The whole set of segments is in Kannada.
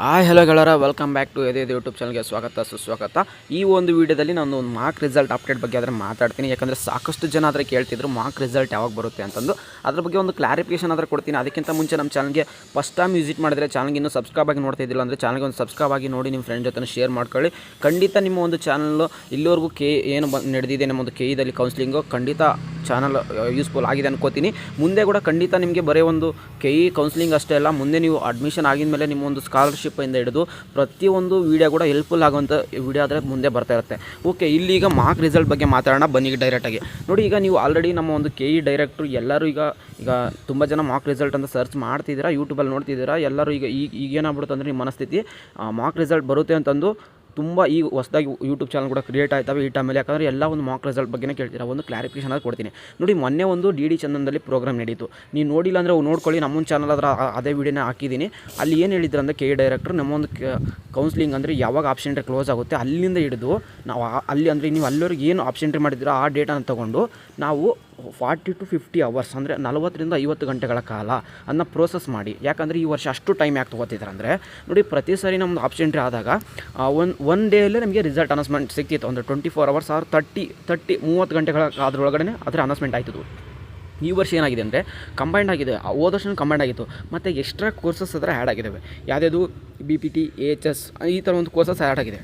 ಹಲೋ ಗೆಳರ, ವೆಲ್ಕಮ್ ಬ್ಯಾಕ್ ಟು ಎದೆ ಯೂಟ್ಯೂಬ್ ಚಾನಲ್ಗೆ ಸ್ವಾಗತ ಸುಸ್ವಾಗತ. ಈ ಒಂದು ವಿಡಿಯೋದಲ್ಲಿ ನಾನು ಒಂದು ಮಾರ್ಕ್ ರಿಸಲ್ಟ್ ಅಪ್ಡೇಟ್ ಬಗ್ಗೆ ಆದರೆ ಮಾತಾಡ್ತೀನಿ. ಯಾಕಂದರೆ ಸಾಕಷ್ಟು ಜನ ಆದರೆ ಕೇಳ್ತಿದ್ರು ಮಾರ್ಕ್ ರಿಸಲ್ಟ್ ಯಾವಾಗ ಬರುತ್ತೆ ಅಂತಂದು. ಅದ್ರ ಬಗ್ಗೆ ಒಂದು ಕ್ಲಾರಿಫಿಕೇಷನ್ ಆದರೆ ಕೊಡ್ತೀನಿ. ಅದಕ್ಕಿಂತ ಮುಂಚೆ ನಮ್ಮ ಚಾನಲ್ಗೆ ಫಸ್ಟ್ ಟೈಮ್ ವಿಸಿಟ್ ಮಾಡಿದರೆ ಚಾನಲ್ಗೆ ಇನ್ನೂ ಸಬ್ಸ್ಕ್ರೈಬ್ ಆಗಿ ನೋಡ್ತಾ ಇದ್ದಿಲ್ಲ ಅಂದರೆ ಚಾನಲ್ಗೆ ಒಂದು ಸಬ್ಸ್ಕ್ರೈಬ್ ಆಗಿ ನೋಡಿ, ನಿಮ್ಮ ಫ್ರೆಂಡ್ ಜೊತೆ ಶೇರ್ ಮಾಡ್ಕೊಳ್ಳಿ. ಖಂಡಿತ ನಿಮ್ಮ ಒಂದು ಚಾನಲ್ ಇಲ್ಲಿವರೆಗೂ ಏನು ನಡೆದಿದೆ ನಮ್ಮ ಒಂದು ಕೆಇದಲ್ಲಿ ಕೌನ್ಸಿಲಿಂಗು ಖಂಡಿತ ಚಾನಲ್ ಯೂಸ್ಫುಲ್ ಆಗಿದೆ ಅನ್ಕೋತೀನಿ. ಮುಂದೆ ಕೂಡ ಖಂಡಿತ ನಿಮಗೆ ಬರೀ ಒಂದು ಕೆಇ ಕೌನ್ಸಿಲಿಂಗ್ ಅಷ್ಟೇ ಅಲ್ಲ, ಮುಂದೆ ನೀವು ಅಡ್ಮಿಷನ್ ಆಗಿದ ಮೇಲೆ ನಿಮ್ಮ ಒಂದು ಸ್ಕಾಲರ್ಶಿಪ್ಪಿಂದ ಹಿಡಿದು ಪ್ರತಿಯೊಂದು ವೀಡಿಯೋ ಕೂಡ ಹೆಲ್ಪ್ಫುಲ್ ಆಗುವಂಥ ವೀಡಿಯೋ ಆದರೆ ಮುಂದೆ ಬರ್ತಾ ಇರುತ್ತೆ. ಓಕೆ, ಇಲ್ಲಿಗ ಮಾರ್ಕ್ ರಿಸಲ್ಟ್ ಬಗ್ಗೆ ಮಾತಾಡೋಣ ಬನ್ನಿ ಡೈರೆಕ್ಟಾಗಿ. ನೋಡಿ, ಈಗ ನೀವು ಆಲ್ರೆಡಿ ನಮ್ಮ ಒಂದು ಕೆಇ ಡೈರೆಕ್ಟ್ರು ಎಲ್ಲರೂ ಈಗ ತುಂಬ ಜನ ಮಾರ್ಕ್ ರಿಸಲ್ಟ್ ಅಂತ ಸರ್ಚ್ ಮಾಡ್ತಿದ್ದೀರಾ, ಯೂಟ್ಯೂಬಲ್ಲಿ ನೋಡ್ತಿದ್ದೀರಾ. ಎಲ್ಲರೂ ಈಗೇನಾಗ್ಬಿಡುತ್ತೆ ಅಂದರೆ ನಿಮ್ಮ ಮನಸ್ಥಿತಿ ಮಾರ್ಕ್ ರಿಸಲ್ಟ್ ಬರುತ್ತೆ ಅಂತಂದು ತುಂಬ ಈಗ ಹೊಸದಾಗಿ ಯೂಟ್ಯೂಬ್ ಚಾನಲ್ ಕೂಡ ಕ್ರಿಯೇಟ್ ಆಯ್ತವೆ ಈ ಟೈಮಲ್ಲಿ. ಯಾಕಂದರೆ ಎಲ್ಲ ಒಂದು ಮಾರ್ಕ್ ರಿಸಲ್ಟ್ ಬಗ್ಗೆನೇ ಕೇಳ್ತೀರಾ. ಒಂದು ಕ್ಲಾರಿಫಿಕೇಷನ್ ಆಗಿ ಕೊಡ್ತೀನಿ. ನೋಡಿ, ಮೊನ್ನೆ ಒಂದು ಡಿ ಚಂದನದಲ್ಲಿ ಪ್ರೋಗ್ರಾಮ್ ನಡೀತು. ನೀವು ನೋಡಿಲ್ಲ ಅಂದರೆ ನೋಡ್ಕೊಳ್ಳಿ, ನಮ್ಮೊಂದು ಚಾನಲ್ ಅದರ ಅದೇ ವೀಡಿಯೋನ ಹಾಕಿದ್ದೀನಿ. ಅಲ್ಲಿ ಏನು ಹೇಳಿದ್ರು ಅಂದರೆ ಕೆಇ ಡೈರೆಕ್ಟ್ರು ನಮ್ಮೊಂದು ಕೌನ್ಸಿಲಿಂಗ್ ಅಂದರೆ ಯಾವಾಗ ಆಪ್ಷನ್ ಎಂಟ್ರಿ ಕ್ಲೋಸ್ ಆಗುತ್ತೆ ಅಲ್ಲಿಂದ ಹಿಡಿದು ನಾವು ಅಲ್ಲಿ ಅಂದರೆ ನೀವು ಅಲ್ಲಿವರೆಗೆ ಏನು ಆಪ್ಷನ್ ಎಂಟ್ರಿ ಮಾಡಿದ್ದೀರೋ ಆ ಡೇಟಾನ ತೊಗೊಂಡು ನಾವು 40 to 50 ಅವರ್ಸ್ ಅಂದರೆ 40 ರಿಂದ 50 ಗಂಟೆಗಳ ಕಾಲ ಅದನ್ನ ಪ್ರೋಸೆಸ್ ಮಾಡಿ. ಯಾಕಂದರೆ ಈ ವರ್ಷ ಅಷ್ಟು ಟೈಮ್ ಯಾಕೆ ತೊಗೋತಿದ್ದಾರೆ ಅಂದರೆ, ನೋಡಿ, ಪ್ರತಿ ಸಾರಿ ನಮ್ಮದು ಆಪ್ಷನ್ ಎಂಟ್ರಿ ಆದಾಗ ಒನ್ ಡೇಯಲ್ಲೇ ನಮಗೆ ರಿಸಲ್ಟ್ ಅನೌನ್ಸ್ಮೆಂಟ್ ಸಿಗ್ತಿತ್ತು. ಅಂದರೆ 24 ಅವರ್ಸ್ ಆರ್ 30 ಗಂಟೆಗಳ ಅದರೊಳಗಡೆ ಅದರ ಅನೌನ್ಸ್ಮೆಂಟ್ ಆಯ್ತದು. ಈ ವರ್ಷ ಏನಾಗಿದೆ ಅಂದರೆ ಕಂಬೈಂಡ್ ಆಗಿದೆ. ಹೋದ ವರ್ಷ ಕಂಬೈಂಡ್ ಆಗಿತ್ತು, ಮತ್ತು ಎಕ್ಸ್ಟ್ರಾ ಕೋರ್ಸಸ್ ಅದರ ಆ್ಯಡ್ ಆಗಿದ್ದಾವೆ. ಯಾವುದ್ಯಾವುದು BPT AHS ಈ ಥರ ಒಂದು ಕೋರ್ಸಸ್ ಆ್ಯಡ್ ಆಗಿದೆ.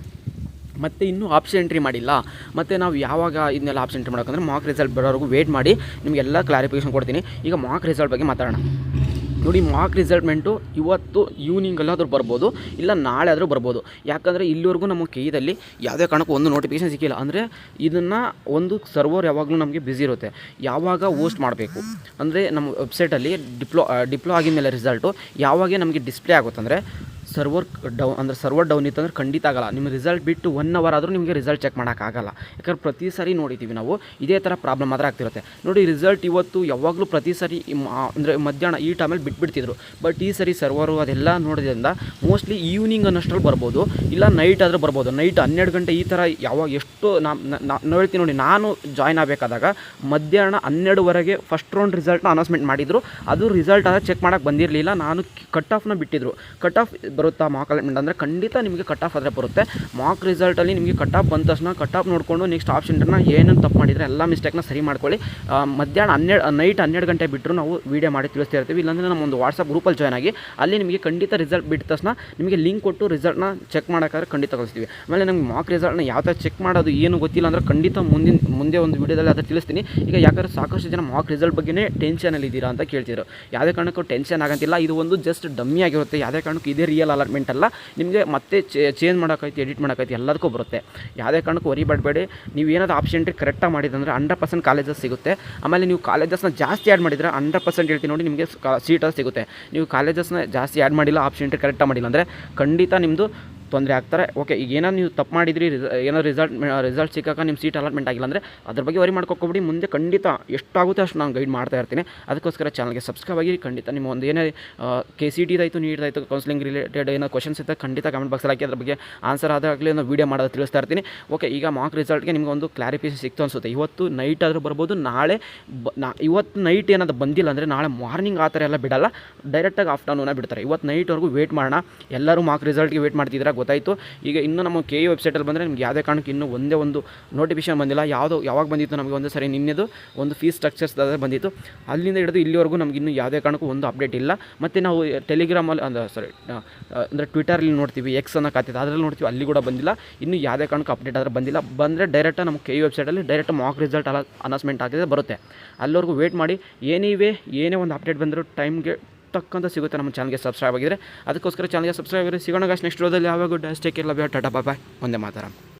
ಮತ್ತು ಇನ್ನೂ ಆಪ್ಷನ್ ಎಂಟ್ರಿ ಮಾಡಿಲ್ಲ. ಮತ್ತು ನಾವು ಯಾವಾಗ ಇದನ್ನೆಲ್ಲ ಆಪ್ಷನ್ ಎಂಟ್ರಿ ಮಾಡೋಕ್ಕಂದ್ರೆ ಮಾರ್ಕ್ ರಿಸಲ್ಟ್ ಬರೋವರೆಗೂ ವೇಟ್ ಮಾಡಿ, ನಿಮಗೆಲ್ಲ ಕ್ಲಾರಿಫಿಕೇಷನ್ ಕೊಡ್ತೀನಿ. ಈಗ ಮಾರ್ಕ್ ರಿಸಲ್ಟ್ ಬಗ್ಗೆ ಮಾತಾಡೋಣ. ನೋಡಿ, ಮಾರ್ಕ್ ರಿಸಲ್ಟ್ಮೆಂಟು ಇವತ್ತು ಈವ್ನಿಂಗಲ್ಲಾದರೂ ಬರ್ಬೋದು, ಇಲ್ಲ ನಾಳೆ ಆದರೂ ಬರ್ಬೋದು. ಯಾಕಂದರೆ ಇಲ್ಲಿವರೆಗೂ ನಮ್ಮ ಕೆಇದಲ್ಲಿ ಯಾವುದೇ ಕಾರಣಕ್ಕೂ ಒಂದು ನೋಟಿಫಿಕೇಷನ್ ಸಿಕ್ಕಿಲ್ಲ. ಅಂದರೆ ಇದನ್ನು ಒಂದು ಸರ್ವರ್ ಯಾವಾಗಲೂ ನಮಗೆ ಬ್ಯುಸಿ ಇರುತ್ತೆ. ಯಾವಾಗ ಹೋಸ್ಟ್ ಮಾಡಬೇಕು ಅಂದರೆ ನಮ್ಮ ವೆಬ್ಸೈಟಲ್ಲಿ ಡಿಪ್ಲೋ ಆಗಿದ ಮೇಲೆ ರಿಸಲ್ಟು ಯಾವಾಗ ನಮಗೆ ಡಿಸ್ಪ್ಲೇ ಆಗುತ್ತಂದರೆ ಸರ್ವರ್ ಡೌನ್ ಇತ್ತಂದ್ರೆ ಖಂಡಿತ ಆಗಲ್ಲ. ನಿಮ್ಮ ರಿಸಲ್ಟ್ ಬಿಟ್ಟು 1 ಅವರ್ ಆದರೂ ನಿಮಗೆ ರಿಸಲ್ಟ್ ಚೆಕ್ ಮಾಡೋಕ್ಕಾಗಲ್ಲ. ಯಾಕಂದ್ರೆ ಪ್ರತಿ ಸಾರಿ ನೋಡಿದ್ದೀವಿ ನಾವು ಇದೇ ಥರ ಪ್ರಾಬ್ಲಮ್ ಮಾತ್ರ ಆಗ್ತಿರುತ್ತೆ. ನೋಡಿ, ರಿಸಲ್ಟ್ ಇವತ್ತು ಯಾವಾಗಲೂ ಪ್ರತಿ ಸಾರಿ ಅಂದರೆ ಮಧ್ಯಾಹ್ನ ಈ ಟೈಮಲ್ಲಿ ಬಿಟ್ಬಿಡ್ತಿದ್ರು. ಬಟ್ ಈ ಸರಿ ಸರ್ವರು ಅದೆಲ್ಲ ನೋಡೋದ್ರಿಂದ ಮೋಸ್ಟ್ಲಿ ಈವ್ನಿಂಗ್ ಅನ್ನೋಷ್ಟರಲ್ಲಿ ಬರ್ಬೋದು, ಇಲ್ಲ ನೈಟ್ ಆದರೂ ಬರ್ಬೋದು. ನೈಟ್ 12 ಗಂಟೆ ಈ ಥರ ಯಾವಾಗ ಎಷ್ಟು ನಾನು ಹೇಳ್ತೀನಿ. ನೋಡಿ, ನಾನು ಜಾಯ್ನ್ ಆಗಬೇಕಾದಾಗ ಮಧ್ಯಾಹ್ನ 12ವರೆಗೆ ಫಸ್ಟ್ ರೌಂಡ್ ರಿಸಲ್ಟ್ನ ಅನೌನ್ಸ್ಮೆಂಟ್ ಮಾಡಿದರು. ಅದು ರಿಸಲ್ಟ್ ಆದರೆ ಚೆಕ್ ಮಾಡೋಕ್ಕೆ ಬಂದಿರಲಿಲ್ಲ. ನಾನು ಕಟ್ ಆಫ್ನ ಬಿಟ್ಟಿದ್ರು. ಕಟ್ ಆಫ್ ಬರುತ್ತಾ ಮಾರ್ಕ್ ಅಲಾಟ್ಮೆಂಟ್ ಅಂದರೆ ಖಂಡಿತ ನಿಮಗೆ ಕಟ್ ಆಫ್ ಆದರೆ ಬರುತ್ತೆ. ಮಾರ್ಕ್ ರಿಸಲ್ಟಲ್ಲಿ ನಿಮಗೆ ಕಟ್ ಆಫ್ ಬಂದ ತಕ್ಷಣ ಕಟ್ ಆಫ್ ನೋಡಿಕೊಂಡು ನೆಕ್ಸ್ಟ್ ಆಪ್ಷನ್ನ ಏನೇನು ತಪ್ಪು ಮಾಡಿದರೆ ಎಲ್ಲ ಮಿಸ್ಟೇಕ್ನ ಸರಿ ಮಾಡ್ಕೊಳ್ಳಿ. ಮಧ್ಯಾಹ್ನ ನೈಟ್ 12 ಗಂಟೆ ಬಿಟ್ಟರು ನಾವು ವೀಡಿಯೋ ಮಾಡಿ ತಿಳಿಸ್ತಾ ಇರ್ತೀವಿ. ಇಲ್ಲಾಂದರೆ ನಮ್ಮ ಒಂದು ವಾಟ್ಸಪ್ ಗ್ರೂಪಲ್ಲಿ ಜಾಯ್ನ್ ಆಗಿ ಅಲ್ಲಿ ನಿಮಗೆ ಖಂಡಿತ ರಿಸಲ್ಟ್ ಬಿಟ್ಟ ತಕ್ಷಣ ನಿಮಗೆ ಲಿಂಕ್ ಕೊಟ್ಟು ರಿಸಲ್ಟ್ನ ಚೆಕ್ ಮಾಡೋಕ್ಕಾದ್ರೆ ಖಂಡಿತ ಕಳಿಸ್ತೀವಿ. ಆಮೇಲೆ ನಮಗೆ ಮಾರ್ಕ್ ರಿಸಲ್ಟ್ನ ಯಾವ ಥರ ಚೆಕ್ ಮಾಡೋದು ಏನು ಗೊತ್ತಿಲ್ಲ ಅಂದರೆ ಖಂಡಿತ ಮುಂದೆ ಒಂದು ವೀಡಿಯೋದಲ್ಲಿ ಅದನ್ನು ತಿಳಿಸ್ತೀನಿ. ಈಗ ಯಾಕಂದರೆ ಸಾಕಷ್ಟು ಜನ ಮಾರ್ಕ್ ರಿಸಲ್ಟ್ ಬಗ್ಗೆನೇ ಟೆನ್ಷನಲ್ಲಿ ಇದ್ದೀರಾ ಅಂತ ಕೇಳ್ತಿದ್ರು. ಯಾವುದೇ ಕಾರಣಕ್ಕೂ ಟೆನ್ಷನ್ ಆಗಂತಿಲ್ಲ. ಇದು ಒಂದು ಜಸ್ಟ್ ಡಮ್ಮಿ ಆಗಿರುತ್ತೆ. ಯಾವುದೇ ಕಾರಣಕ್ಕೂ ಇದೇ ರಿಯಲ್ ಅಲಾಟ್ಮೆಂಟ್ ಅಲ್ಲ. ನಿಮಗೆ ಮತ್ತೆ ಚೇಂಜ್ ಮಾಡೋಕ್ಕೈತಿ, ಎಡಿಟ್ ಮಾಡೋಕ್ಕೈತಿ, ಎಲ್ಲದಕ್ಕೂ ಬರುತ್ತೆ. ಯಾವುದೇ ಕಾರಣಕ್ಕೂ ವರಿ ಮಾಡಬೇಡಿ. ನೀವು ಏನಾದರೂ ಆಪ್ಷನ್ ಎಂಟ್ರಿ ಕರೆಕ್ಟಾಗಿ ಮಾಡಿದಂದರೆ 100% ಕಾಲೇಜಸ್ ಸಿಗುತ್ತೆ. ಆಮೇಲೆ ನೀವು ಕಾಲೇಜಸ್ನ ಜಾಸ್ತಿ ಆ್ಯಡ್ ಮಾಡಿದರೆ 100% ಹೇಳ್ತೀನಿ ನೋಡಿ, ನಿಮಗೆ ಸೀಟ್ ಸಿಗುತ್ತೆ. ನೀವು ಕಾಲೇಜಸ್ನ ಜಾಸ್ತಿ ಆ್ಯಡ್ ಮಾಡಿಲ್ಲ, ಆಪ್ಷನ್ ಎಂಟ್ರಿ ಕರೆಕ್ಟಾಗಿ ಮಾಡಿಲ್ಲ ಅಂದರೆ ಖಂಡಿತ ನಿಮ್ಮದು ತೊಂದರೆ ಆಗ್ತಾರೆ. ಓಕೆ, ಈಗ ಏನೋ ನೀವು ತಪ್ಪು ಮಾಡಿದ್ರಿ, ಏನೋ ರಿಸಲ್ಟ್ ಸಿಕ್ಕಾಗ ನಿಮ್ಮ ಸೀಟ್ ಅಲಾಟ್ಮೆಂಟ್ ಆಗಿಲ್ಲ ಅಂದರೆ ಅದ್ರ ಬಗ್ಗೆ ವರಿ ಮಾಡ್ಕೊಬಿಡಿ. ಮುಂದೆ ಖಂಡಿತ ಎಷ್ಟಾಗುತ್ತೆ ಅಷ್ಟು ನಾನು ಗೈಡ್ ಮಾಡ್ತಾ ಇರ್ತೀನಿ. ಅದಕ್ಕೋಸ್ಕರ ಚಾನಲ್ಗೆ ಸಬ್ಸ್ಕ್ರೈಬ್ ಆಗಿ. ಖಂಡಿತ ನಿಮ್ಮ ಒಂದು ಏನೇ KCT ನೀಟಾಯಿತು ಕೌನ್ಸಿಲಿಂಗ್ ರಿಲೇಟೆಡ್ ಏನೋ ಕ್ವಶನ್ಸ್ ಇದ್ದರೆ ಖಂಡಿತ ಕಮೆಂಟ್ ಬಾಕ್ಸಲ್ಲಿ ಹಾಕಿ ಅದ್ರ ಬಗ್ಗೆ ಆನ್ಸರ್ ಆದಾಗಲೇ ನಾನು ವೀಡಿಯೋ ಮಾಡೋದು ತಿಳಿಸ್ತಾ ಇರ್ತೀನಿ. ಓಕೆ, ಈಗ ಮಾರ್ಕ್ ರಿಸಲ್ಟ್ಗೆ ನಿಮಗೆ ಒಂದು ಕ್ಲಾರಿಫಿಕೇಷನ್ ಸಿಕ್ತು ಅನಿಸುತ್ತೆ. ಇವತ್ತು ನೈಟ್ ಆದರೂ ಬರ್ಬೋದು, ನಾಳೆ ಇವತ್ತು ನೈಟ್ ಏನಾದರೂ ಬಂದಿಲ್ಲ ಅಂದರೆ ನಾಳೆ ಮಾರ್ನಿಂಗ್ ಆ ಥರ ಎಲ್ಲ ಬಿಡಲ್ಲ, ಡೈರೆಕ್ಟಾಗಿ ಆಫ್ಟರ್ನೂನೇ ಬಿಡ್ತಾರೆ. ಇವತ್ತು ನೈಟ್ವರೆಗೂ ವೇಟ್ ಮಾಡೋಣ. ಎಲ್ಲರೂ ಮಾರ್ಕ್ ರಿಸಲ್ಟ್ಗೆ ವೇಟ್ ಮಾಡ್ತಿದ್ದೀರಾ ಗೊತ್ತಾಯಿತು. ಈಗ ಇನ್ನೂ ನಮ್ಮ ಕೆಇ ವೆಬ್ಸೈಟಲ್ಲಿ ಬಂದರೆ ನಿಮ್ಗೆ ಯಾವುದೇ ಕಾರಣಕ್ಕೆ ಇನ್ನೂ ಒಂದೇ ಒಂದು ನೋಟಿಫಿಕೇಷನ್ ಬಂದಿಲ್ಲ. ಯಾವಾಗ ಬಂದಿತ್ತು ನಮಗೆ ಒಂದು ಸರಿ ನಿನ್ನೆದು ಒಂದು ಫೀಸ್ ಸ್ಟ್ರಕ್ಚರ್ಸ್ ಬಂದಿತ್ತು. ಅಲ್ಲಿಂದ ಹಿಡಿದು ಇಲ್ಲಿವರೆಗೂ ನಮ್ಗೆ ಇನ್ನೂ ಯಾವುದೇ ಕಾರಣಕ್ಕೂ ಒಂದು ಅಪ್ಡೇಟ್ ಇಲ್ಲ. ಮತ್ತು ನಾವು ಟೆಲಿಗ್ರಾಮಲ್ಲಿ ಅಂದರೆ ಟ್ವಿಟರಲ್ಲಿ ನೋಡ್ತೀವಿ, X ಅನ್ನೋ ಖಾತೆ ಅದರಲ್ಲಿ ನೋಡ್ತೀವಿ, ಅಲ್ಲಿ ಕೂಡ ಬಂದಿಲ್ಲ. ಇನ್ನೂ ಯಾವುದೇ ಕಾರಣಕ್ಕೂ ಅಪ್ಡೇಟ್ ಆದರೆ ಬಂದಿಲ್ಲ. ಬಂದರೆ ಡೈರೆಕ್ಟಾಗಿ ನಮ್ಮ ಕೆಇ ವೆಬ್ಸೈಟಲ್ಲಿ ಡೈರೆಕ್ಟ್ ಮಾರ್ಕ್ ರಿಸಲ್ಟ್ ಅನೌನ್ಸ್ಮೆಂಟ್ ಆಗಿದೆ ಬರುತ್ತೆ. ಅಲ್ಲಿವರೆಗೂ ವೇಟ್ ಮಾಡಿ. ಏನೇ ಒಂದು ಅಪ್ಡೇಟ್ ಬಂದರೂ ಟೈಮ್ಗೆ ತಕ್ಕಂತ ಸಿಗುತ್ತೆ. ನಮ್ಮ ಚಾನಲ್ಗೆ ಸಬ್ಸ್ಕ್ರೈಬ್ ಆಗಿದ್ರೆ ಅದಕ್ಕೋಸ್ಕರ ಚಾನಲ್ಗೆ ಸಬ್ಸ್ಕ್ರೈಬ್ ಆಗಿದ್ರೆ. ಸಿಗೋಣ ಗಾಯ್ಸ್ ನೆಕ್ಸ್ಟ್ ವಿಡಿಯೋದಲ್ಲಿ. ಯಾವಾಗ take care, love you, tata, bye, ಒಂದೇ ಮಾತಾಡೋಣ.